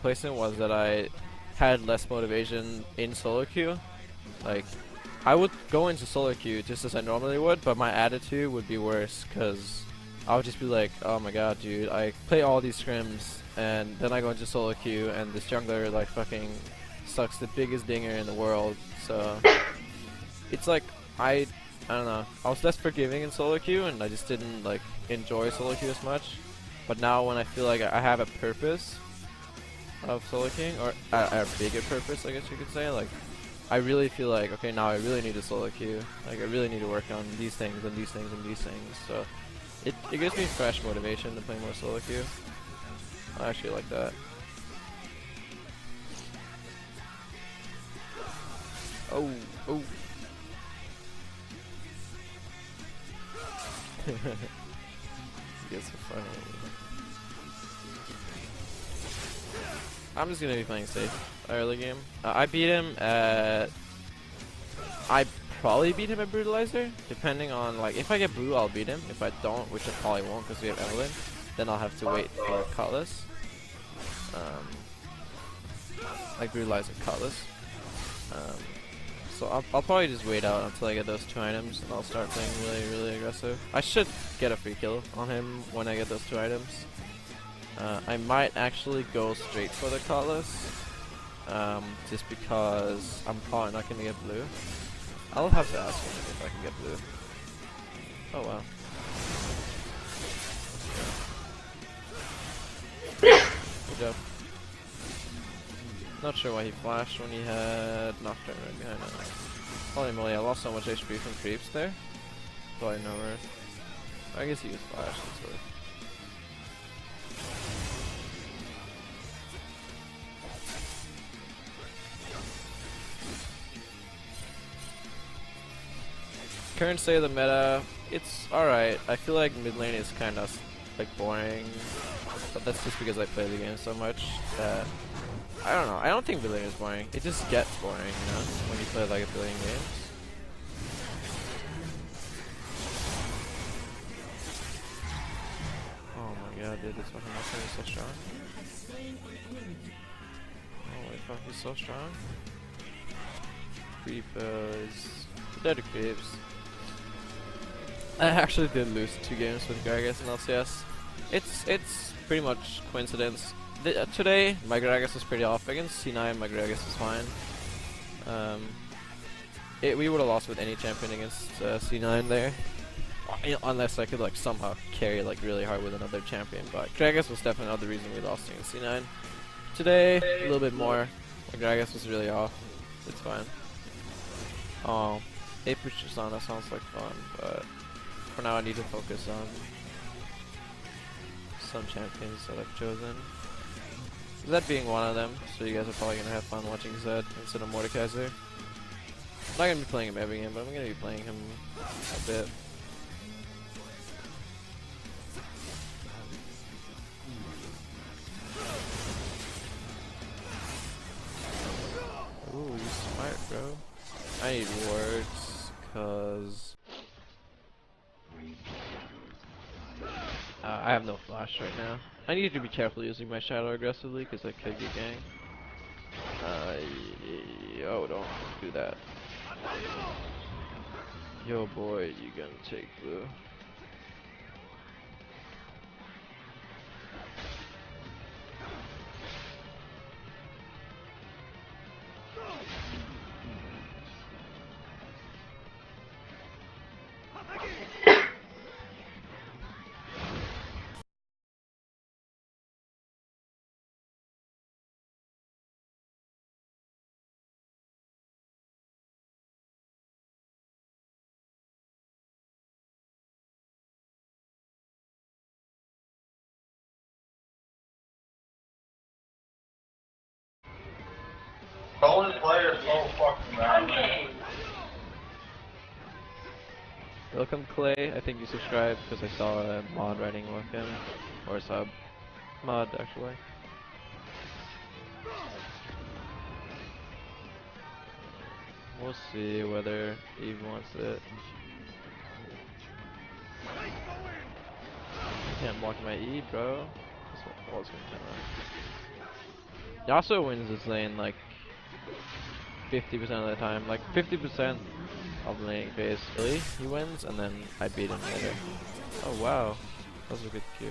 complacent was that I had less motivation in solo queue. Like, I would go into solo queue just as I normally would, but my attitude would be worse because I would just be like, oh my god, dude, I play all these scrims and then I go into solo queue and this jungler like fucking sucks the biggest dinger in the world. So it's like I don't know. I was less forgiving in solo queue and I just didn't like enjoy solo queue as much. But now when I feel like I have a purpose of solo queuing, or a bigger purpose, I guess you could say, like I really feel like, okay, now I really need a solo queue. Like I really need to work on these things and these things and these things. So it gives me fresh motivation to play more solo queue. I actually like that. Oh, oh. Gets so funny. I'm just gonna be playing safe early game. I beat him at. I probably beat him at Brutalizer, depending on like if I get Brew, I'll beat him. If I don't, which I probably won't because we have Evelyn, then I'll have to wait for Cutlass. Like Brutalizer Cutlass. So I'll probably just wait out until I get those 2 items, and I'll start playing really aggressive. I should get a free kill on him when I get those 2 items. I might actually go straight for the Cutlass, just because I'm probably not gonna get blue. I'll have to ask him if I can get blue. Oh wow. Good job. Not sure why he flashed when he had Nocturne right behind him. Holy moly, I lost so much HP from creeps there. Probably nowhere. I guess he was flashed, that's worth. Current state of the meta, it's alright. I feel like mid lane is kind of like boring, but that's just because I play the game so much that I don't know. I don't think mid lane is boring. It just gets boring, you know, when you play like a billion games. Oh my god, dude, this fucking monster is so strong. Holy fuck, he's so strong. Creepers. Dead creeps. I actually did lose 2 games with Gragas and LCS. It's pretty much coincidence. Today, my Gragas was pretty off. Against C9, my Gragas was fine. We would have lost with any champion against C9 there. Unless I could like somehow carry like really hard with another champion. But Gragas was definitely not the reason we lost against C9. Today, a little bit more. My Gragas was really off. It's fine. Oh, Apex Tristana sounds like fun, but for now I need to focus on some champions that I've chosen. Zed being one of them, so you guys are probably going to have fun watching Zed instead of Mordekaiser. I'm not going to be playing him every game, but I'm going to be playing him a bit. Ooh, you smart, bro. I need wards, cause I have no flash right now. I need to be careful using my shadow aggressively, cause I could get ganked. Yo, don't do that. Yo, boy, you gonna take blue. Golden player is so fucking bad. Welcome, Clay. I think you subscribed because I saw a mod writing welcome, or sub mod actually. We'll see whether Eve wants it. I can't block my E, bro. This wall's gonna come out. Yasuo wins this lane like 50% of the time. Like 50% of the laning phase. Really? He wins and then I beat him later. Oh wow. That was a good Q.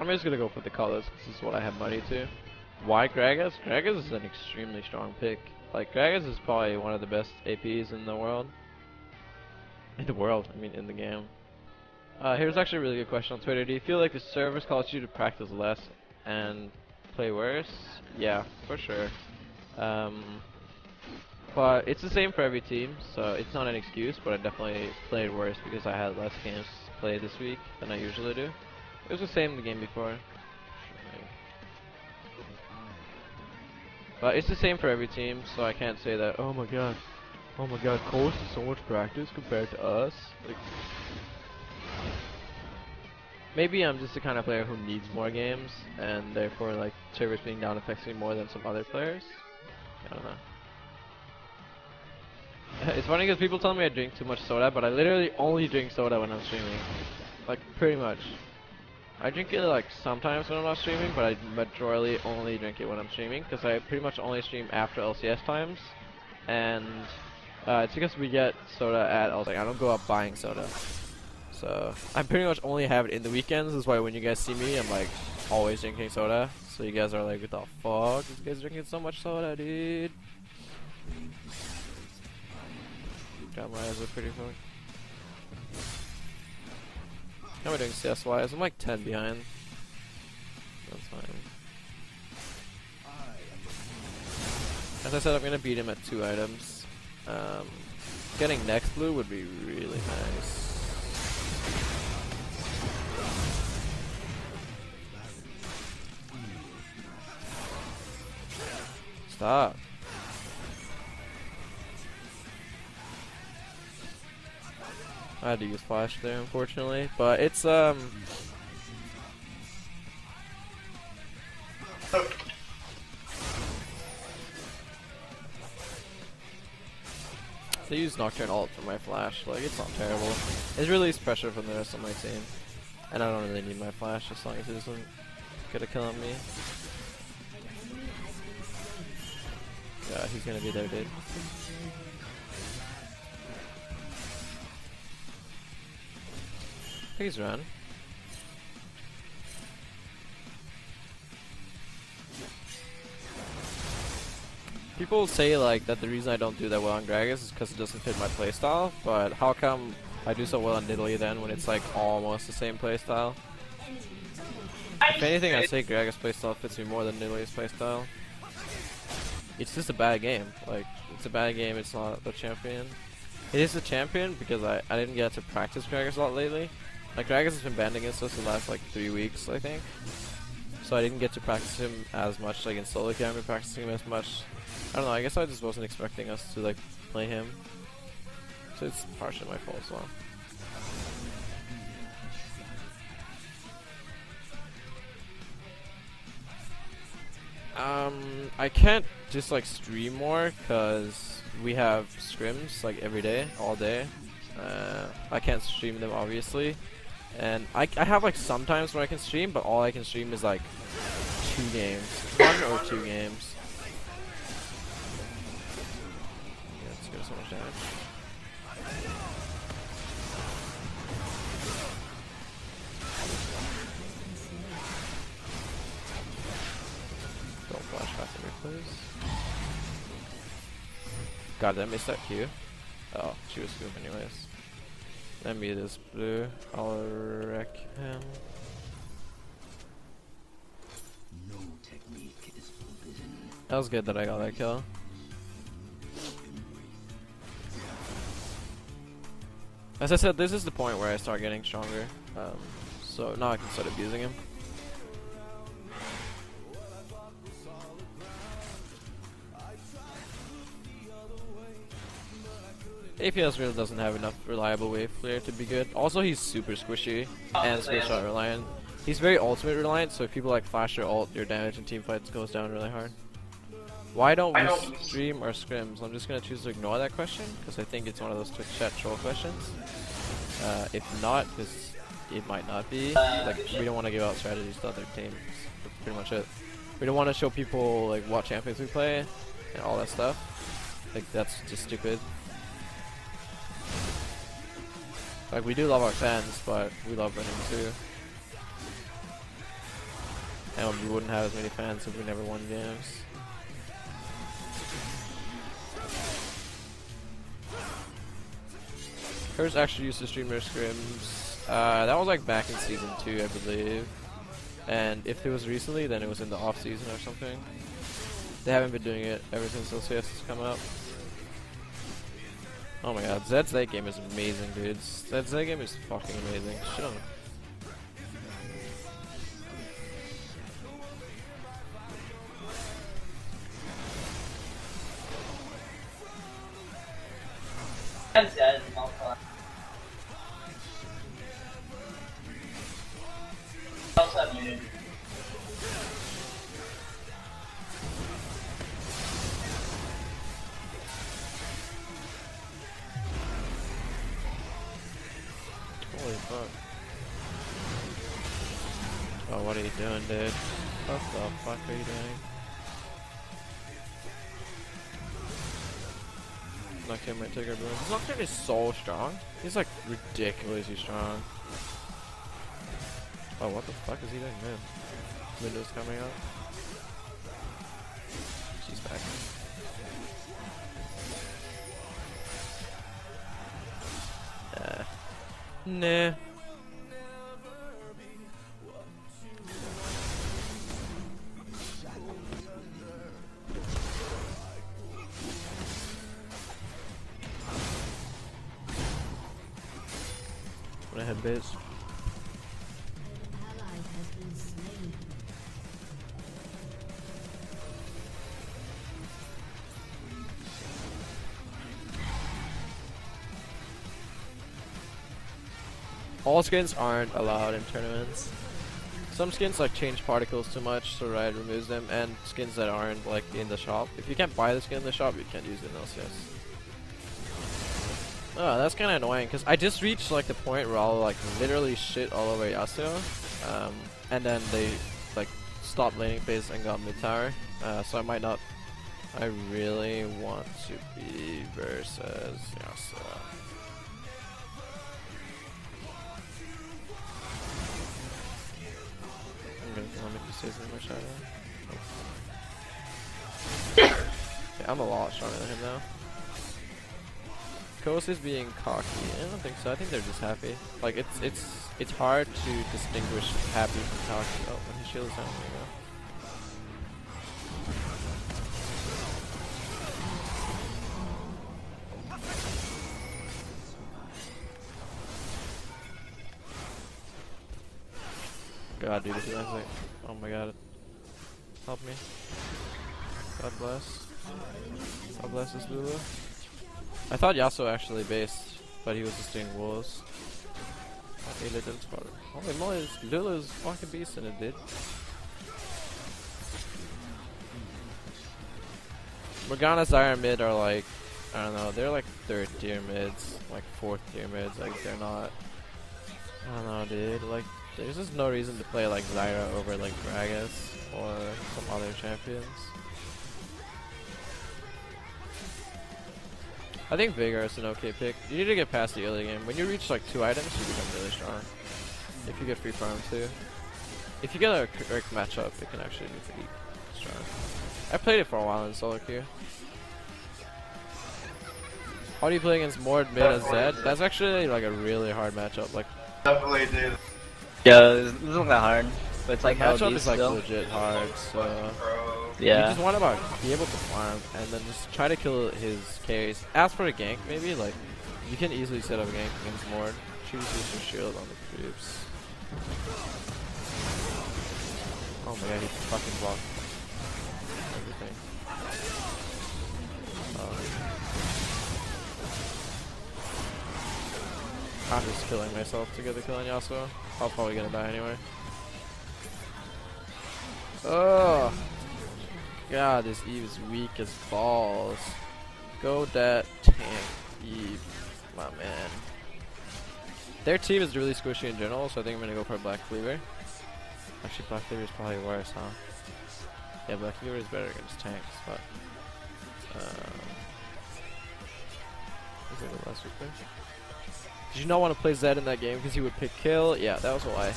I'm just gonna go for the colors because this is what I have money to. Why Gragas? Gragas is an extremely strong pick. Like Gragas is probably one of the best APs in the world. In the world, I mean in the game. Here's actually a really good question on Twitter. Do you feel like the servers cause you to practice less and play worse? Yeah, for sure. Um, but it's the same for every team, so it's not an excuse, but I definitely played worse because I had less games played this week than I usually do. It was the same the game before. But it's the same for every team, so I can't say that, oh my god, Coast is so much practice compared to us. Like, maybe I'm just the kind of player who needs more games, and therefore like servers being down affects me more than some other players. I don't know. It's funny because people tell me I drink too much soda, but I literally only drink soda when I'm streaming. Like, pretty much. I drink it like sometimes when I'm not streaming, but I majorly only drink it when I'm streaming, because I pretty much only stream after LCS times, and it's because we get soda at LCS. I don't go out buying soda. So, I pretty much only have it in the weekends. That's why when you guys see me, I'm like always drinking soda. So you guys are like, what the fuck? This guy's drinking so much soda, dude. God, my eyes are pretty fucked. How am I doing CS wise? I'm like 10 behind. That's fine. As I said, I'm gonna beat him at 2 items. Getting next blue would be really nice. Stop. I had to use flash there, unfortunately, but it's they use Nocturne ult for my flash. Like, it's not terrible. It's released pressure from the rest of my team, and I don't really need my flash as long as it doesn't get a kill on me. Yeah, he's gonna be there, dude. Please run. People say like that the reason I don't do that well on Gragas is because it doesn't fit my playstyle, but how come I do so well on Nidalee then when it's like almost the same playstyle? If anything, I'd say Gragas' playstyle fits me more than Nidalee's playstyle. It's just a bad game. Like, it's a bad game, it's not the champion. It is the champion because I didn't get to practice Gragas a lot lately. Like, Gragas has been banned against us the last like 3 weeks, I think. So I didn't get to practice him as much. Like in solo queue, I haven't been practicing him as much. I don't know, I guess I just wasn't expecting us to like play him. So it's partially my fault as well. I can't just like stream more because we have scrims like every day, all day. I can't stream them obviously, and I have like sometimes where I can stream, but all I can stream is like 2 games, 1 or 2 games. Yeah, it's doing so much damage. Don't flash fast at me, please. God, did I miss that Q? Oh, she was good anyways. Let me this blue. I'll wreck him. No technique is forbidden. That was good that I got that kill. As I said, this is the point where I start getting stronger. So now I can start abusing him. APS really doesn't have enough reliable wave clear to be good. Also, he's super squishy and skill shot reliant. He's very ultimate reliant, so if people like flash your ult, your damage in team fights goes down really hard. Why don't we stream or scrims? I'm just gonna choose to ignore that question because I think it's one of those Twitch chat troll questions. If not, because it might not be. Like, we don't want to give out strategies to other teams. That's pretty much it. We don't want to show people like what champions we play and all that stuff. Like, that's just stupid. Like, we do love our fans, but we love winning too. And we wouldn't have as many fans if we never won games. Curse actually used to stream their scrims. That was like back in season 2, I believe. And if it was recently, then it was in the off season or something. They haven't been doing it ever since OCS has come out. Oh my god, Zed's late game is amazing, dude. Zed's late game is fucking amazing. Shit on him. Holy fuck. Oh, what are you doing, dude? What the fuck are you doing? Nocturne might take our balloon. This Nocturne is so strong. He's like ridiculously strong. Oh, what the fuck is he doing, man? Window's coming up. She's back. Nah. What a head base. All skins aren't allowed in tournaments. Some skins like change particles too much, so Riot removes them, and skins that aren't like in the shop. If you can't buy the skin in the shop, you can't use it in LCS. Oh, that's kind of annoying, because I just reached like the point where I'll like literally shit all over Yasuo, and then they like stopped laning phase and got mid tower, so I might not. I really want to be versus Yasuo. Let me just say something more shadow. Okay, I'm a lot stronger than him now. Coast is being cocky. I don't think so. I think they're just happy. Like it's hard to distinguish happy from cocky. Oh, and his shield is down. There you go. God, dude, this is like, oh my god. Help me. God bless. God bless this Lulu. I thought Yasuo actually based, but he was just doing wolves. Okay, little spot. Holy moly, Lulu's fucking beast in it, dude. Morgana's Iron mid are like, I don't know, they're like 3rd tier mids, like 4th tier mids, like they're not, I don't know, dude, like, there's just no reason to play like Zyra over like Gragas or some other champions. I think Vigor is an okay pick. You need to get past the early game. When you reach like 2 items, you become really strong. If you get free farm too. If you get a correct matchup, it can actually be pretty strong. I played it for a while in solo queue. How do you play against Mord, mid, and Zed? That's actually like a really hard matchup. Like, Definitely did. Yeah, it doesn't that hard, but it's like matchup LD is like still. legit hard. So Yeah. you just want to be able to farm and then just try to kill his carries. Ask for a gank maybe, like You can easily set up a gank against Mord. Choose your shield on the creeps. Oh my god, he fucking blocked everything. I'm just killing myself to get the kill on Yasuo. I'll probably gonna die anyway. Oh god, this Eve is weak as balls. Go that tank, Eve, my man. Their team is really squishy in general, so I think I'm gonna go for a Black Cleaver. Actually, Black Cleaver is probably worse, huh? Yeah, Black Cleaver is better against tanks, but is it the last week there? Did you not want to play Zed in that game because he would pick kill? Yeah, that was why.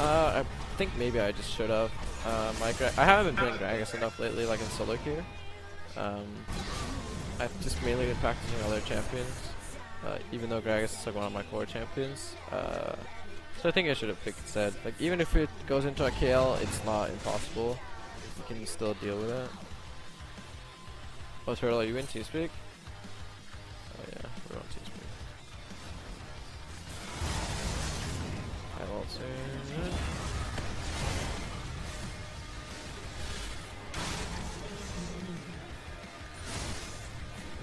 I think maybe I just should have. I haven't been playing Gragas enough lately, like in solo queue. I've just mainly been practicing other champions, even though Gragas is like one of my core champions. So I think I should have picked Zed. Like even if it goes into a KL, it's not impossible. You can still deal with it. Oh, Turtle, are you in TeamSpeak? Oh yeah, we're on TeamSpeak. I will turn it.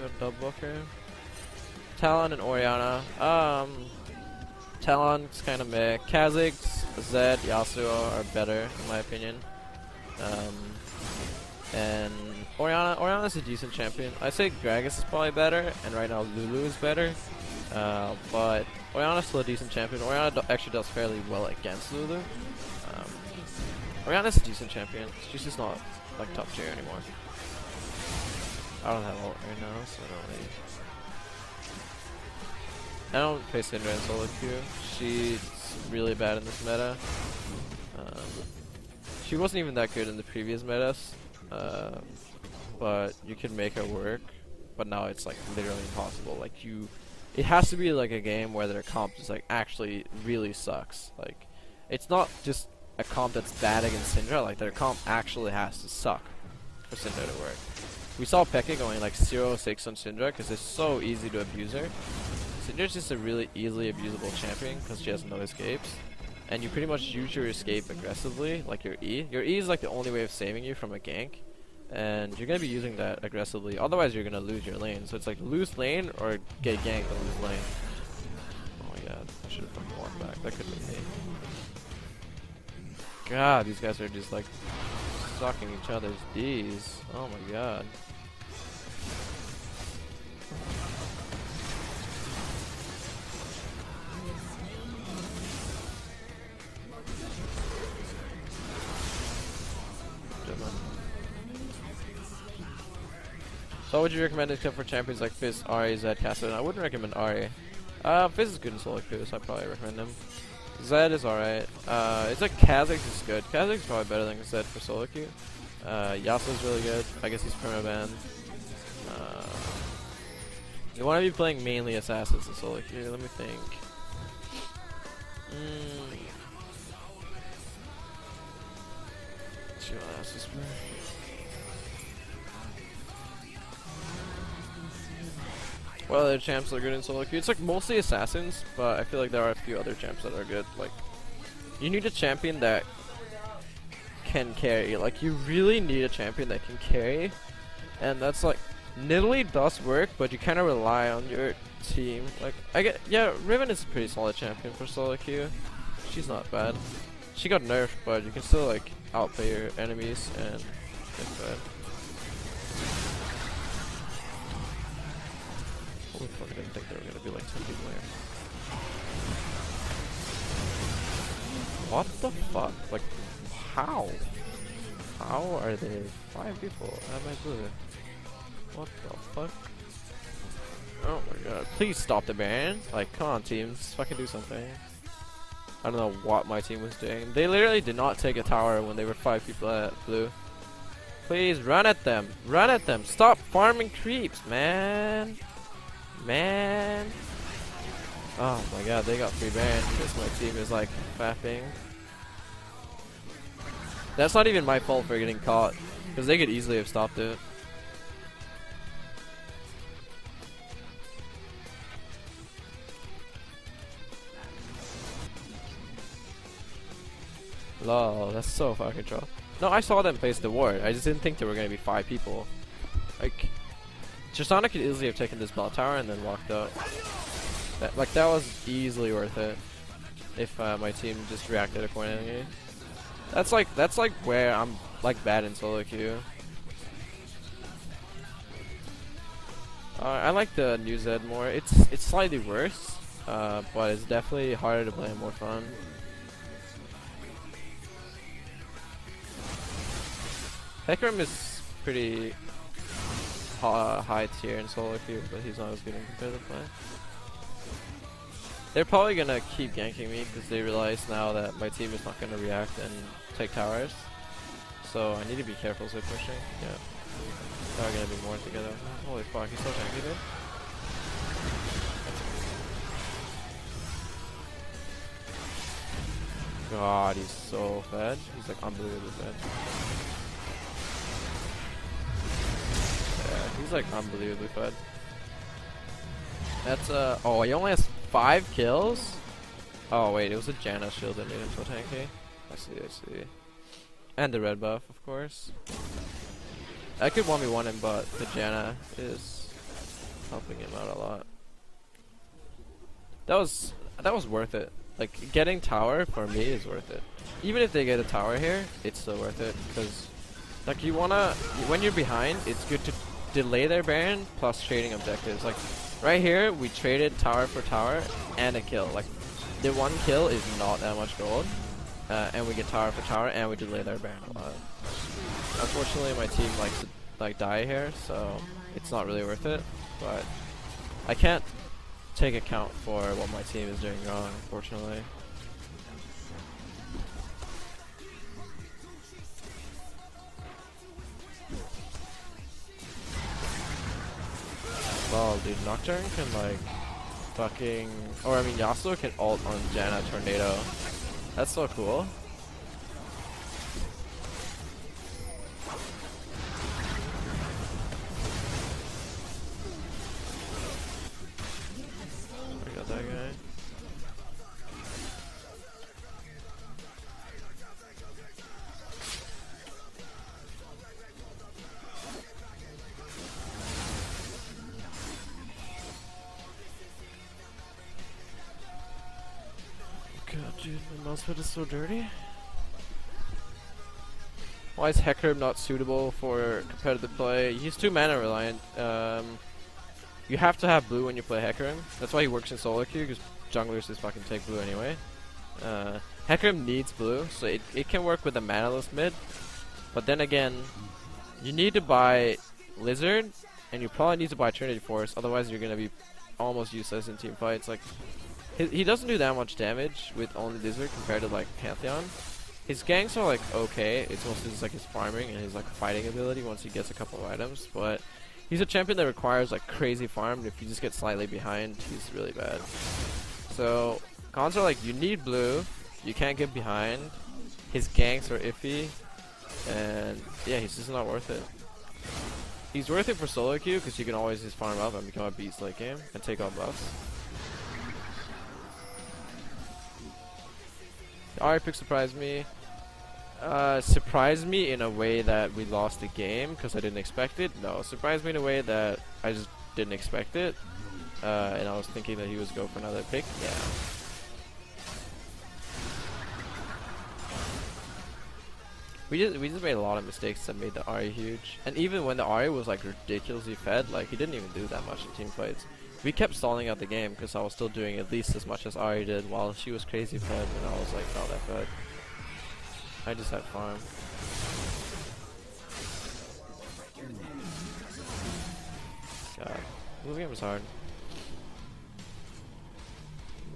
Got double booker. Talon and Orianna. Talon's kind of meh. Kha'Zix, Zed, Yasuo are better in my opinion. And Orianna's a decent champion. I say Gragas is probably better, and right now Lulu is better. But Orianna's still a decent champion. Orianna actually does fairly well against Lulu. Orianna's a decent champion. She's just not like top tier anymore. I don't have ult right now, so I don't play Syndra in solo queue. She's really bad in this meta. She wasn't even that good in the previous metas, but you can make her work. But now it's like literally impossible. Like it has to be like a game where their comp just like actually really sucks. Like it's not just a comp that's bad against Syndra. Like their comp actually has to suck for Syndra to work. We saw Pekka going like 0-6 on Syndra because it's so easy to abuse her. Syndra's just a really easily abusable champion because she has no escapes. And you pretty much use your escape aggressively, like your E. Your E is like the only way of saving you from a gank. And you're going to be using that aggressively, otherwise you're going to lose your lane. So it's like lose lane or get ganked and lose lane. Oh my god, I should have fucking walked back. That could have been me. God, these guys are just like sucking each other's Ds. Oh my god. So what would you recommend except for champions like Fizz, Ahri, Zed, Castle? I wouldn't recommend Ahri. Fizz is good in solo queue, so I'd probably recommend him. Zed is alright. It's like Kha'Zix is good. Kha'Zix is probably better than Zed for solo queue. Yasuo is really good. I guess he's perma-banned. You want to be playing mainly assassins in solo queue. Let me think. Well, other champs are good in solo queue. It's like mostly assassins, but I feel like there are a few other champs that are good. Like, you need a champion that can carry. Like, you really need a champion that can carry, and that's like Nidalee does work, but you kind of rely on your team. Like, yeah, Riven is a pretty solid champion for solo queue. She's not bad. She got nerfed, but you can still like outplay your enemies and get bad. Holy fuck, I didn't think there were gonna be like 10 people here. What the fuck? Like, how? How are there 5 people at my blue? What the fuck? Oh my god. Please stop the ban. Like, come on teams, fucking do something. I don't know what my team was doing. They literally did not take a tower when they were 5 people at blue. Please run at them. Run at them. Stop farming creeps, man. Man. Oh my god, they got free ban because my team is like fapping. That's not even my fault for getting caught, because they could easily have stopped it. Lol, that's so fucking troll. No, I saw them place the ward. I just didn't think there were gonna be 5 people. Like, Tristana could easily have taken this bell tower and then walked out. That was easily worth it if my team just reacted accordingly. That's like where I'm like bad in solo queue. I like the new Zed more. It's slightly worse, but it's definitely harder to play and more fun. Hecarim is pretty high tier in solo queue, but he's not as good in competitive play. They're probably gonna keep ganking me because they realize now that my team is not gonna react and take towers. So I need to be careful with pushing. Yeah. They're gonna be more together. Holy fuck, he's so tanky, dude. God, he's so fed. He's like unbelievably fed. Yeah, he's like unbelievably fed. That's oh, he only has 5 kills? Oh wait, it was a Janna shield that made him so tanky. I see. And the red buff, of course. I could 1v1 him, but the Janna is helping him out a lot. That was worth it. Like, getting tower for me is worth it. Even if they get a tower here, it's still worth it because, like, you wanna when you're behind, it's good to delay their Baron plus trading objectives. Like, right here, we traded tower for tower and a kill. Like, the 1 kill is not that much gold, and we get tower for tower and we delay their Baron a lot. Unfortunately, my team likes to like die here, so it's not really worth it. But I can't take account for what my team is doing wrong, unfortunately. Well, dude, Nocturne can like fucking, or I mean Yasuo can ult on Janna Tornado. That's so cool. I got that guy. God, dude, my mousepad is so dirty. Why is Hecarim not suitable for competitive play? He's too mana reliant. You have to have blue when you play Hecarim. That's why he works in solo queue, because junglers just fucking take blue anyway. Hecarim needs blue, so it can work with a manaless mid. But then again, you need to buy Lizard, and you probably need to buy Trinity Force, otherwise you're going to be almost useless in team fights. Like, he doesn't do that much damage with only Lizard compared to like Pantheon. His ganks are like okay, it's mostly just like his farming and his like fighting ability once he gets a couple of items, but he's a champion that requires like crazy farm, and if you just get slightly behind, he's really bad. So cons are like, you need blue, you can't get behind, his ganks are iffy, and yeah, he's just not worth it. He's worth it for solo queue because you can always just farm up and become a beast late game and take all buffs. The Ari pick surprised me. Surprised me in a way that we lost the game because I didn't expect it. No, surprised me in a way that I just didn't expect it. And I was thinking that he was go for another pick. Yeah. We just made a lot of mistakes that made the Ari huge. And even when the Ari was like ridiculously fed, like he didn't even do that much in team fights. We kept stalling out the game because I was still doing at least as much as Ari did while she was crazy fed, and I was like not that fed. I just had farm. God, this game was hard.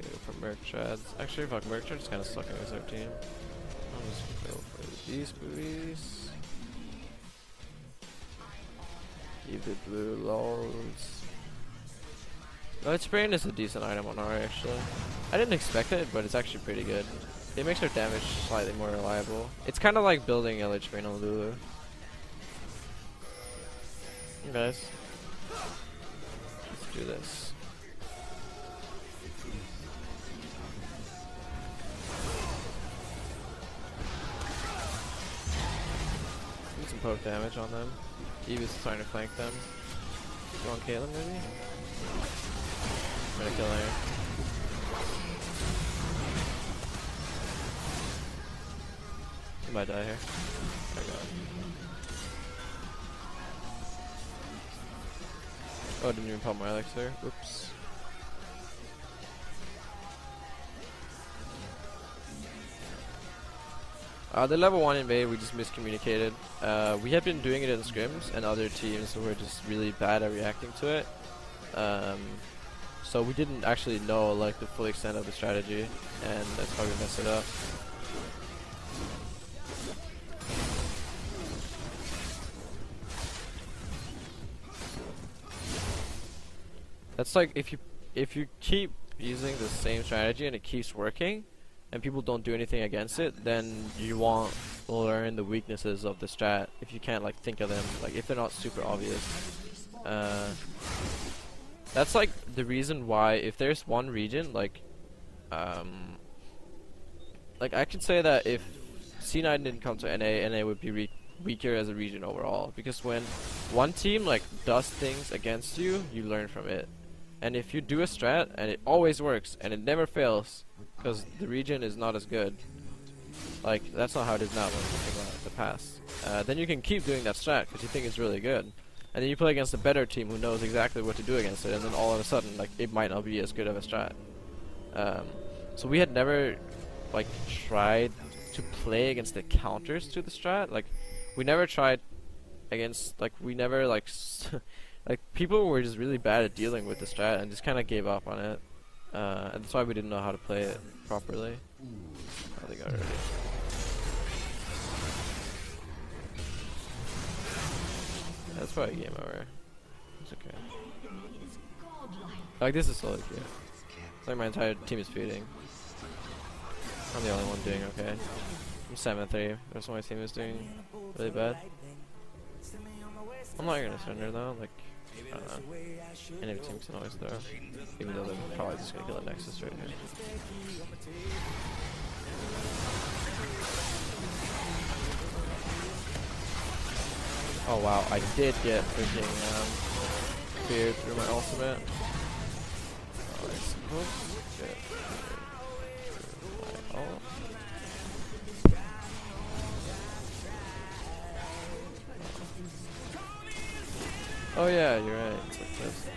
Go for Merc Trads. Actually, fuck, Merc Trads kind of suck against our team. I'll just go for these booties. Keep the blue lols. Light Sprain is a decent item on Ari actually. I didn't expect it, but it's actually pretty good. It makes our damage slightly more reliable. It's kind of like building a Lich Bane on Lulu. Hey guys, let's do this. poke damage on them. Eva's starting to flank them. You want Caitlyn maybe? I'm gonna kill her. She might die here. Oh my god. Oh, I didn't even pop my elixir. Oops. The level 1 invade, we just miscommunicated. We had been doing it in scrims, and other teams were just really bad at reacting to it. So we didn't actually know like the full extent of the strategy, and that's how we messed it up. That's like if you keep using the same strategy and it keeps working, and people don't do anything against it, then you won't learn the weaknesses of the strat if you can't like think of them, like if they're not super obvious. That's like the reason why if there's one region like I could say that if C9 didn't come to NA would be weaker as a region overall, because when one team like does things against you, you learn from it. And if you do a strat and it always works and it never fails, because the region is not as good, like that's not how it is now when you think about the past, then you can keep doing that strat because you think it's really good, and then you play against a better team who knows exactly what to do against it, and then all of a sudden like it might not be as good of a strat. So we had never like tried to play against the counters to the strat. Like we never tried against, like we never like like people were just really bad at dealing with the strat and just kind of gave up on it. And that's why we didn't know how to play it properly. I think already. That's probably game over. It's okay. Like this is solo queue. It's like my entire team is feeding. I'm the only one doing okay. I'm 7-3. The rest of my team is doing really bad. I'm not gonna surrender though. Like I don't know. Any team can always throw, even though they're probably just gonna kill the Nexus right here. Oh wow, I did get freaking feared through my ultimate. Oh, I suppose to get through my ult. Oh yeah, you're right. It's like this.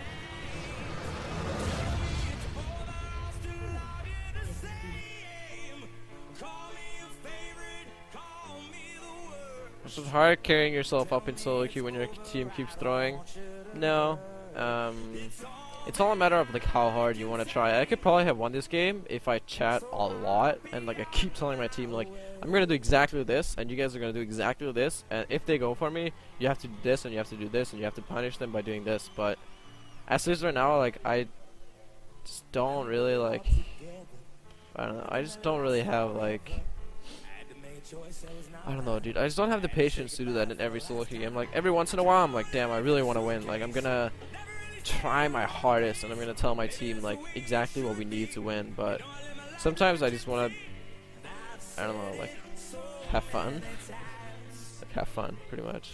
It's hard carrying yourself up in solo queue when your team keeps throwing. No. It's all a matter of like how hard you want to try. I could probably have won this game if I chat a lot and like I keep telling my team like I'm gonna do exactly this and you guys are gonna do exactly this, and if they go for me, you have to do this and you have to do this and you have to punish them by doing this. But as it is right now, like I just don't really like, I don't know, I just don't really have like, I don't know dude, I just don't have the patience to do that in every solo queue game. Like every once in a while I'm like, damn, I really want to win, like I'm gonna try my hardest and I'm gonna tell my team like exactly what we need to win. But sometimes I just want to, I don't know, like have fun, like have fun pretty much.